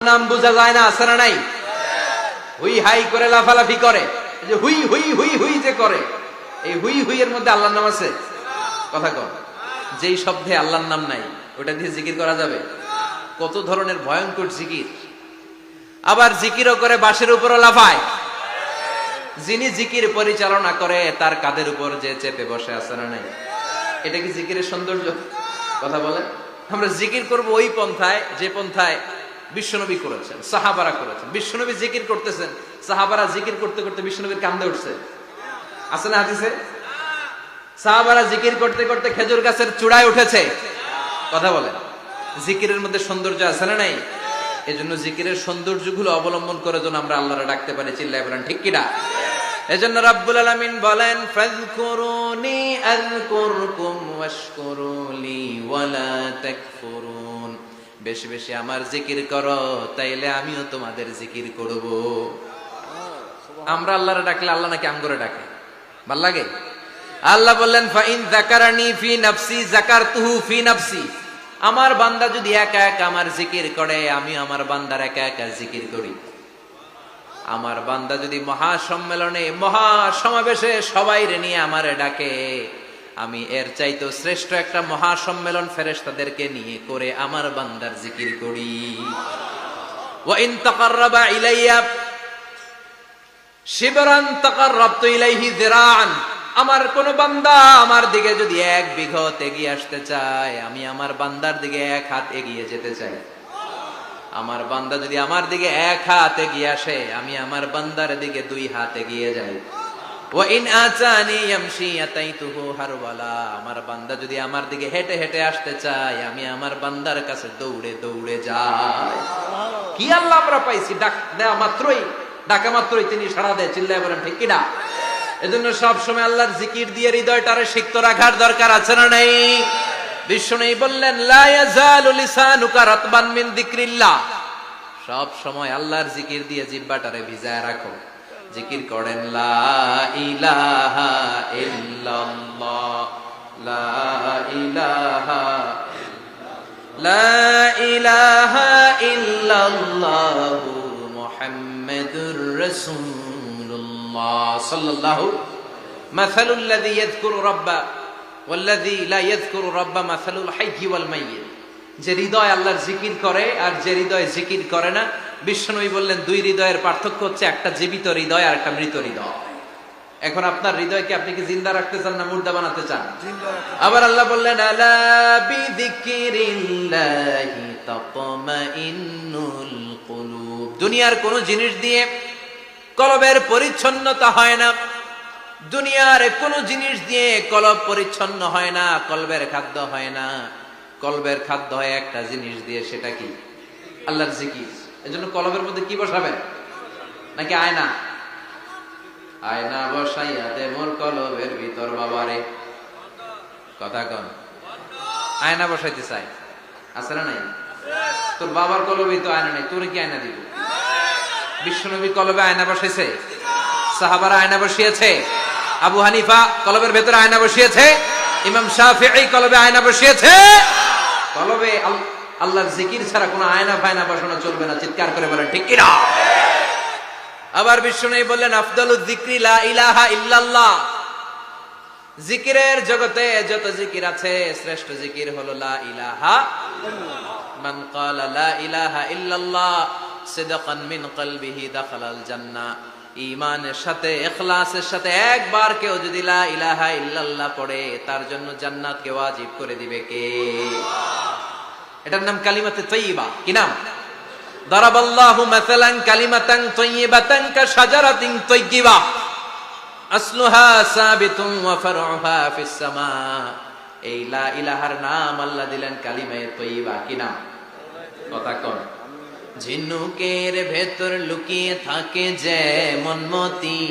নাম বোঝা যায় না, আছে না নাই? হুই হাই করে লাফালাফি করে, যে হুই হুই হুই হুই যে করে, এই হুই হুই এর মধ্যে আল্লাহর নাম আছে? কথা কর। যেই শব্দে আল্লাহর নাম নাই ওটা দিয়ে জিকির করা যাবে? কত ধরনের ভয়ঙ্কর জিকির। আবার জিকিরও করে বাঁশের উপরও লাফায়। যিনি জিকির পরিচালনা করে তার কাঁধের উপর যে চেপে বসে, আছে না নাই? এটা কি জিকিরের সৌন্দর্য? কথা বলেন। আমরা জিকির করব ওই পন্থায় যে পন্থায় বিশ্বনবী করেছেন, সাহাবারা করেছেন। বিশ্বনবী জিকির করতেছেন, সাহাবারা জিকির করতে করতে বিশ্বনবীর কান্দে উঠছে, আছে না হাদিসে? সাহাবারা জিকির করতে করতে খেজুর গাছের চূড়ায় উঠেছে। কথা বলেন। জিকিরের মধ্যে সৌন্দর্য আছে না নাই? এজন্য জিকিরের সৌন্দর্যগুলো অবলম্বন করে যেন আমরা আল্লাহরে ডাকতে পারি। চিল্লায় বলেন ঠিক কিনা? এজন্য রাব্বুল আলামিন বলেন, ফাযকুরুনি আযকুরকুম ওয়াশকুরুলি ওয়ালা তাকফুরুন। বেশি বেশি আমার জিকির করো, তাইলে আমিও তোমাদের জিকির করব। আমরা আল্লাহরে ডাকলে আল্লাহ নাকি আমগরে ডাকে? ভাল লাগে? আল্লাহ বললেন, ফাইন যাকারানি ফি নাফসি যাকারতুহু ফি নাফসি। আমার বান্দা যদি একা একা আমার জিকির করে, আমি আমার বান্দার একা একা জিকির করি। আমার বান্দা যদি মহাসম্মেলনে মহাসমাবেশে সবাই রে নিয়ে আমারে ডাকে, আমি এর চাইতো শ্রেষ্ঠ একটা মহাসম্মেলন ফেরেশতাদেরকে নিয়ে করে আমার বান্দার জিকির করি। ওয়া ইন তাকাররাবা ইলাইয়া শিবরান তাকাররাবতু ইলাইহি যিরাআন। আমার কোন বান্দা আমার দিকে যদি এক বিঘত এগিয়ে আসতে চায়, আমি আমার বান্দার দিকে এক হাত এগিয়ে যেতে চাই। আমার বান্দা যদি আমার দিকে এক হাত এগিয়ে আসে, আমি আমার বান্দার দিকে দুই হাত এগিয়ে যাই। ওয়া ইন আতানি ইয়ামশি আতাইতুহু হারওয়ালা। আমার বান্দা যদি আমার দিকে হেঁটে হেঁটে আসতে চায়, আমি আমার বান্দার কাছে দৌড়ে দৌড়ে যাই। কি আল্লাহ আমরা পাইছি! ডাক দেয়া মাত্রই, ডাকা মাত্রই তিনি সাড়া দেয়। চিল্লায় বলেন ঠিক কিনা? এজন্য সব সময় আল্লাহর জিকির দিয়ে হৃদয়টারে সিক্ত রাখার দরকার, আছে না নাই? বিশ্বনবী বললেন, লা ইয়াজালু লিসানুকা রাতবান মিন যিকরিল্লাহ। সব সময় আল্লাহর জিকির দিয়ে জিহ্বাটারে ভিজায় রাখো। জিকির করেন, লা ইলাহা ইল্লাল্লাহ, লা ইলাহা লা ইলাহা ইল্লাল্লাহু মুহাম্মাদুর রাসূলুল্লাহ সাল্লাল্লাহু। মাসালুল লাযী ইয়াযকুরু রাব্বা ওয়াল্লাযী লা ইয়াযকুরু রাব্বা মাসালুল হাইয়্যি ওয়াল মাইয়্যিত। যে হৃদয় আল্লাহর জিকির করে আর যে হৃদয় জিকির করে না, বিশ্বনবী বললেন দুই হৃদয়ের পার্থক্য হচ্ছে একটা জীবিত হৃদয় আর একটা মৃত হৃদয়। এখন আপনার হৃদয়কে আপনি কি জিন্দা রাখতে চান না মুর্দা বানাতে চান? আবার আল্লাহ বললেন, আলা বিযিকরিল্লাহি তাতমাইন্নুল কুলুব। দুনিয়ার কোন জিনিস দিয়ে কলবের পরিচ্ছন্নতা হয় না। দুনিয়ার কোন জিনিস দিয়ে কলব পরিচ্ছন্ন হয় না, কলবের খাদ্য হয় না। কলবের খাদ্য হয় একটা জিনিস দিয়ে, সেটা কি? আল্লাহর জিকির। এজন্য কলবের মধ্যে কি বসাবেন? নাকি আয়না? আয়না বসাইয়া দে মোর কলবের ভিতর বাবারে। কথা কন। আয়না বসাইতে চাই, আছে না নাই? তোর বাবার কলবে তো আয়না নেই, তোরে কি আয়না দিব? বিশ্বনবী কলবে আয়না বসাইছে, সাহাবারা আয়না বসিয়েছে, আবু হানিফা কলবের ভেতরে আয়না বসিয়েছে, ইমাম শাফিঈ কলবে আয়না বসিয়েছে। কলবে আল্লাহর জিকির ছাড়া কোনো আয়না ফায়না বসানো চলবে না। চিৎকার করে বলেন ঠিক কিনা? আবার বিশ্বনবী বললেন, আফদালুয যিকরি লা ইলাহা ইল্লাল্লাহ। জিকিরের জগতে যত জিকির আছে, শ্রেষ্ঠ জিকির হলো লা ইলাহা ইল্লাল্লাহ। মান ক্বালা লা ইলাহা ইল্লাল্লাহ সিদকান মিন কলবিহি দাখালাল জান্নাহ। ঈমানের সাথে, ইখলাসের সাথে একবার কেউ যদি লা ইলাহা ইল্লাল্লাহ পড়ে, তার জন্য জান্নাতকে ওয়াজিব করে দিবে কে? এটার নাম কালিমাতে তাইয়্যিবা। কি নাম? দারাবাল্লাহু মাসালান কালিমাতান তাইয়্যিবাতান কাশাজারাতিন তাইয়্যিবা আসলুহা সাবিতুন ওয়া ফারউহা ফিস সামা। এই লা ইলাহার নাম আল্লাহ দিলেন কালিমায়ে তাইয়্যিবা। কি নাম? কথা কোন? ঝিনুকের ভেতর লুকিয়ে থাকে যেমন মতি,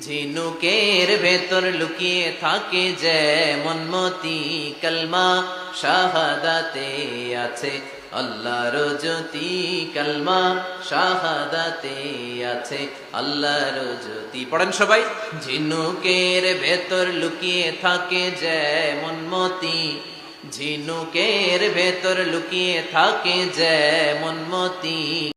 ঝিনুকের ভেতর লুকিয়ে থাকে যেমন মতি, কালমা শাহাদাতে আছে আল্লাহর জ্যোতি, কালমা শাহাদাতে আছে আল্লাহর জ্যোতি। পড়েন সবাই। ঝিনুকের ভেতর লুকিয়ে থাকে যেমন মতি, ঝিনুকের ভেতর লুকিয়ে থাকে যেমন মতি।